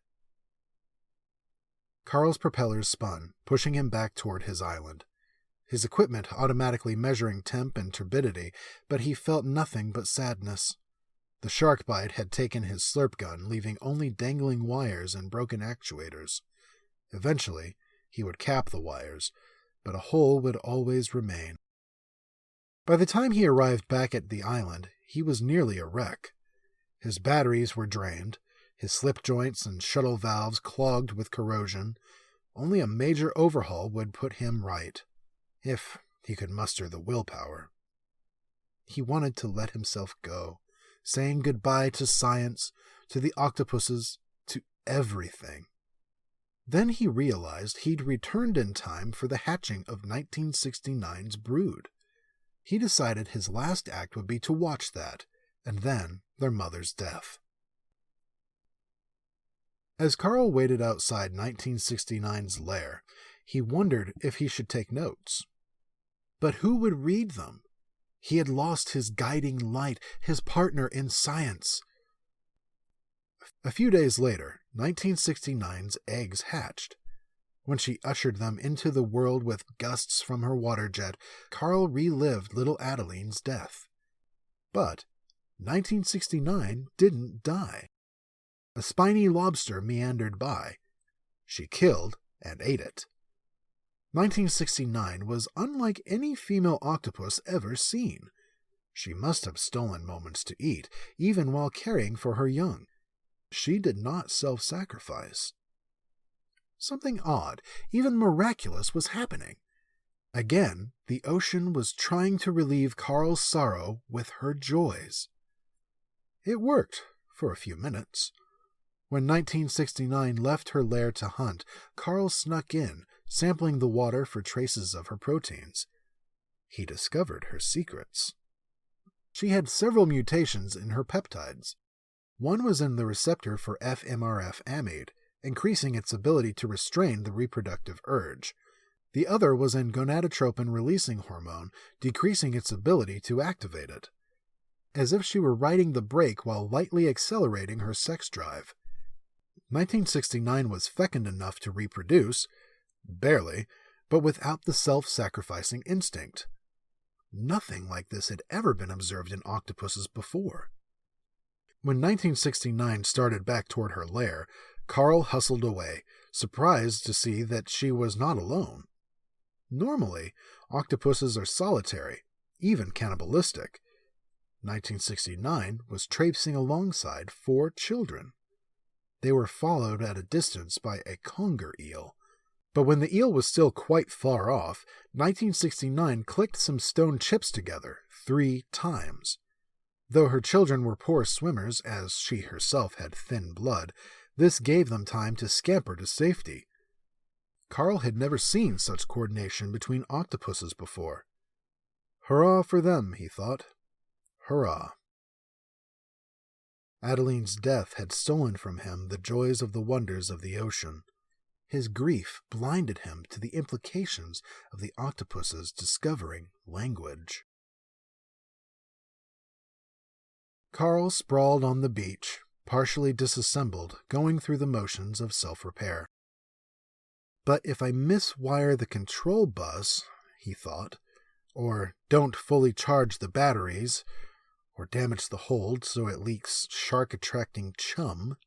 S5: Carl's propellers spun, pushing him back toward his island. His equipment automatically measuring temp and turbidity, but he felt nothing but sadness. The shark bite had taken his slurp gun, leaving only dangling wires and broken actuators. Eventually, he would cap the wires, but a hole would always remain. By the time he arrived back at the island, he was nearly a wreck. His batteries were drained, his slip joints and shuttle valves clogged with corrosion. Only a major overhaul would put him right, if he could muster the willpower. He wanted to let himself go, saying goodbye to science, to the octopuses, to everything. Then he realized he'd returned in time for the hatching of 1969's brood. He decided his last act would be to watch that, and then their mother's death. As Carl waited outside 1969's lair, he wondered if he should take notes. But who would read them? He had lost his guiding light, his partner in science. A few days later, 1969's eggs hatched. When she ushered them into the world with gusts from her water jet, Carl relived little Adeline's death. But 1969 didn't die. A spiny lobster meandered by. She killed and ate it. 1969 was unlike any female octopus ever seen. She must have stolen moments to eat, even while caring for her young. She did not self-sacrifice. Something odd, even miraculous, was happening. Again, the ocean was trying to relieve Carl's sorrow with her joys. It worked for a few minutes. When 1969 left her lair to hunt, Carl snuck in, sampling the water for traces of her proteins. He discovered her secrets. She had several mutations in her peptides. One was in the receptor for FMRF amide, increasing its ability to restrain the reproductive urge. The other was in gonadotropin-releasing hormone, decreasing its ability to activate it. As if she were riding the brake while lightly accelerating her sex drive. 1969 was fecund enough to reproduce, barely, but without the self-sacrificing instinct. Nothing like this had ever been observed in octopuses before. When 1969 started back toward her lair, Carl hustled away, surprised to see that she was not alone. Normally, octopuses are solitary, even cannibalistic. 1969 was traipsing alongside 4 children. They were followed at a distance by a conger eel. But when the eel was still quite far off, 1969 clicked some stone chips together 3 times. Though her children were poor swimmers, as she herself had thin blood, this gave them time to scamper to safety. Carl had never seen such coordination between octopuses before. Hurrah for them, he thought. Hurrah. Adeline's death had stolen from him the joys of the wonders of the ocean. His grief blinded him to the implications of the octopus's discovering language. Carl sprawled on the beach, partially disassembled, going through the motions of self-repair. But if I miswire the control bus, he thought, or don't fully charge the batteries, or damage the hold so it leaks shark-attracting chum,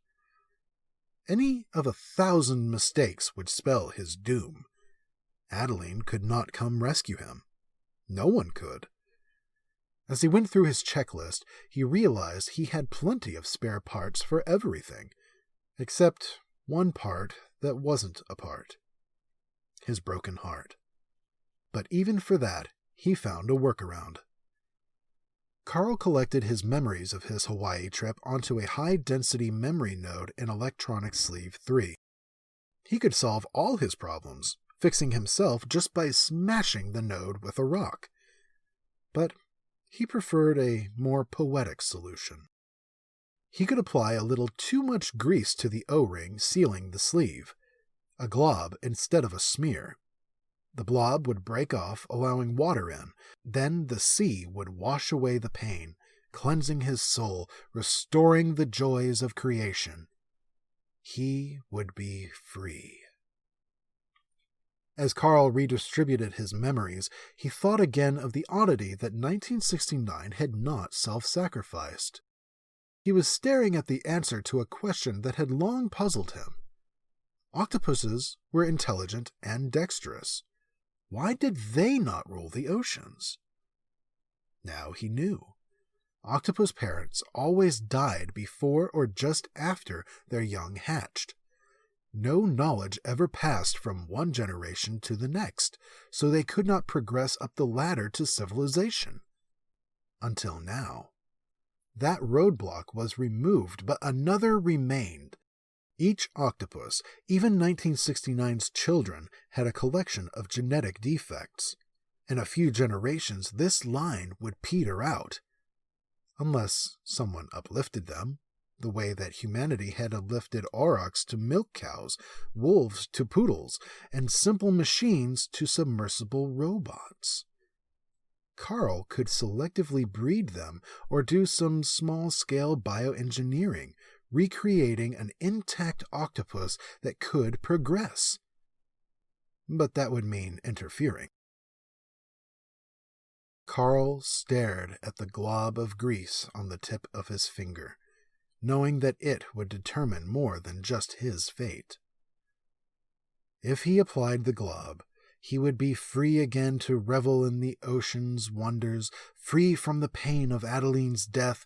S5: any of 1,000 mistakes would spell his doom. Adeline could not come rescue him. No one could. As he went through his checklist, he realized he had plenty of spare parts for everything, except one part that wasn't a part. His broken heart. But even for that, he found a workaround. Carl collected his memories of his Hawaii trip onto a high-density memory node in Electronic Sleeve 3. He could solve all his problems, fixing himself just by smashing the node with a rock. But he preferred a more poetic solution. He could apply a little too much grease to the O-ring sealing the sleeve, a glob instead of a smear. The blob would break off, allowing water in. Then the sea would wash away the pain, cleansing his soul, restoring the joys of creation. He would be free. As Carl redistributed his memories, he thought again of the oddity that 1969 had not self-sacrificed. He was staring at the answer to a question that had long puzzled him. Octopuses were intelligent and dexterous. Why did they not rule the oceans? Now he knew. Octopus parents always died before or just after their young hatched. No knowledge ever passed from one generation to the next, so they could not progress up the ladder to civilization. Until now. That roadblock was removed, but another remained. Each octopus, even 1969's children, had a collection of genetic defects. In a few generations, this line would peter out. Unless someone uplifted them, the way that humanity had uplifted aurochs to milk cows, wolves to poodles, and simple machines to submersible robots. Carl could selectively breed them or do some small-scale bioengineering, recreating an intact octopus that could progress. But that would mean interfering. Carl stared at the glob of grease on the tip of his finger, knowing that it would determine more than just his fate. If he applied the glob, he would be free again to revel in the ocean's wonders, free from the pain of Adeline's death,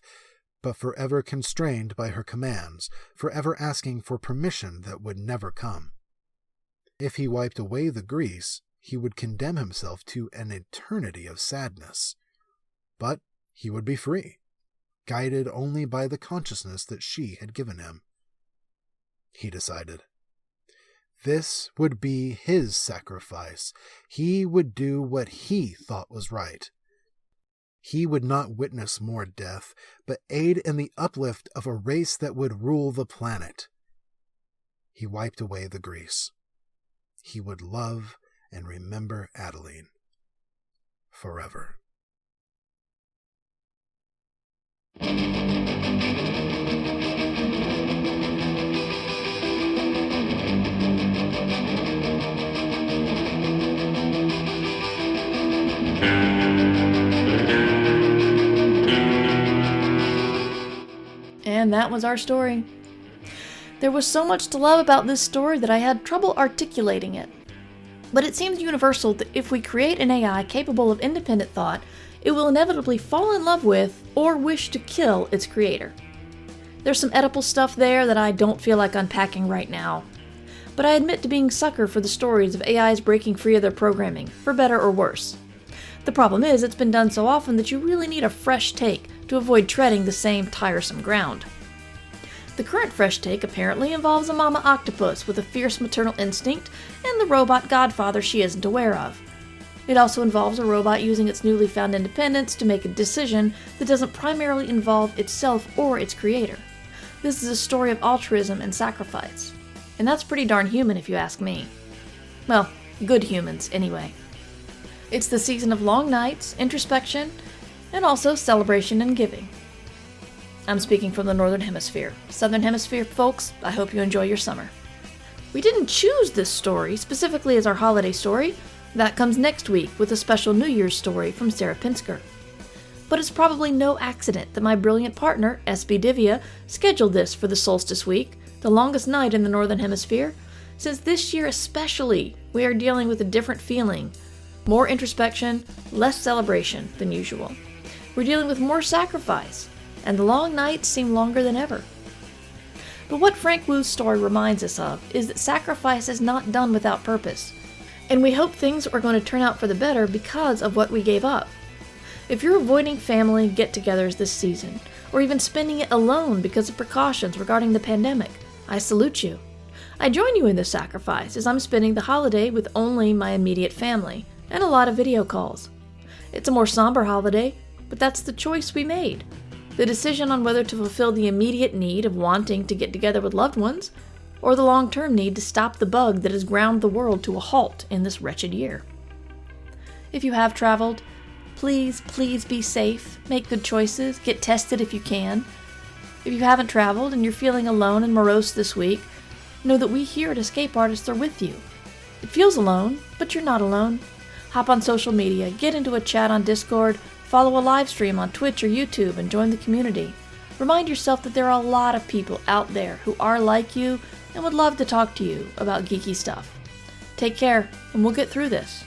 S5: but forever constrained by her commands, forever asking for permission that would never come. If he wiped away the grease, he would condemn himself to an eternity of sadness. But he would be free, guided only by the consciousness that she had given him. He decided. This would be his sacrifice. He would do what he thought was right. He would not witness more death, but aid in the uplift of a race that would rule the planet. He wiped away the grease. He would love and remember Adeline forever.
S4: And that was our story. There was so much to love about this story that I had trouble articulating it. But it seems universal that if we create an AI capable of independent thought, it will inevitably fall in love with or wish to kill its creator. There's some Oedipal stuff there that I don't feel like unpacking right now. But I admit to being a sucker for the stories of AIs breaking free of their programming, for better or worse. The problem is it's been done so often that you really need a fresh take to avoid treading the same tiresome ground. The current fresh take apparently involves a mama octopus with a fierce maternal instinct and the robot godfather she isn't aware of. It also involves a robot using its newly found independence to make a decision that doesn't primarily involve itself or its creator. This is a story of altruism and sacrifice. And that's pretty darn human if you ask me. Well, good humans, anyway. It's the season of long nights, introspection, and also celebration and giving. I'm speaking from the Northern Hemisphere. Southern Hemisphere folks, I hope you enjoy your summer. We didn't choose this story specifically as our holiday story. That comes next week with a special New Year's story from Sarah Pinsker. But it's probably no accident that my brilliant partner, SB Divya, scheduled this for the solstice week, the longest night in the Northern Hemisphere, since this year especially we are dealing with a different feeling. More introspection, less celebration than usual. We're dealing with more sacrifice, and the long nights seem longer than ever. But what Frank Wu's story reminds us of is that sacrifice is not done without purpose, and we hope things are going to turn out for the better because of what we gave up. If you're avoiding family get-togethers this season, or even spending it alone because of precautions regarding the pandemic, I salute you. I join you in this sacrifice as I'm spending the holiday with only my immediate family, and a lot of video calls. It's a more somber holiday, but that's the choice we made. The decision on whether to fulfill the immediate need of wanting to get together with loved ones, or the long-term need to stop the bug that has ground the world to a halt in this wretched year. If you have traveled, please be safe, make good choices, get tested if you can. If you haven't traveled and you're feeling alone and morose this week, know that we here at Escape Artists are with you. It feels alone, but you're not alone. Hop on social media, get into a chat on Discord, follow a live stream on Twitch or YouTube, and join the community. Remind yourself that there are a lot of people out there who are like you and would love to talk to you about geeky stuff. Take care, and we'll get through this.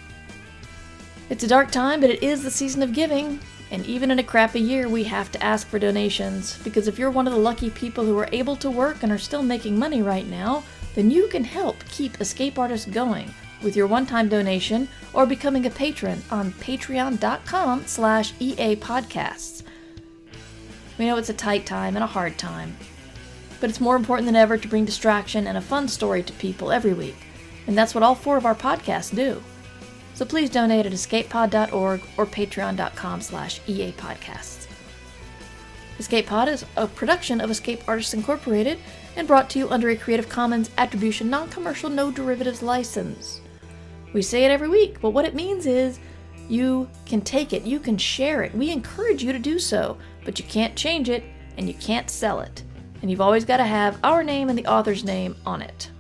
S4: It's a dark time, but it is the season of giving, and even in a crappy year, we have to ask for donations, because if you're one of the lucky people who are able to work and are still making money right now, then you can help keep Escape Artists going with your one-time donation or becoming a patron on patreon.com/EAPodcasts. We know it's a tight time and a hard time, but it's more important than ever to bring distraction and a fun story to people every week, and that's what all 4 of our podcasts do. So please donate at escapepod.org or patreon.com/EAPodcasts. Escape Pod is a production of Escape Artists Incorporated and brought to you under a Creative Commons Attribution Non-Commercial No Derivatives license. We say it every week, but what it means is you can take it, you can share it. We encourage you to do so, but you can't change it and you can't sell it. And you've always got to have our name and the author's name on it.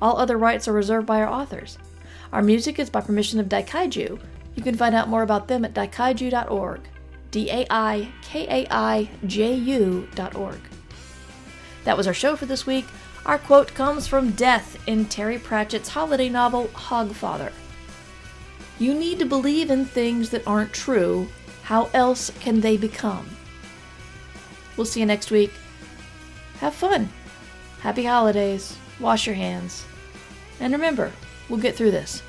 S4: All other rights are reserved by our authors. Our music is by permission of Daikaiju, You can find out more about them at daikaiju.org. DAIKAIJU.org. That was our show for this week. Our quote comes from Death in Terry Pratchett's holiday novel, Hogfather. You need to believe in things that aren't true. How else can they become? We'll see you next week. Have fun. Happy holidays. Wash your hands. And remember, we'll get through this.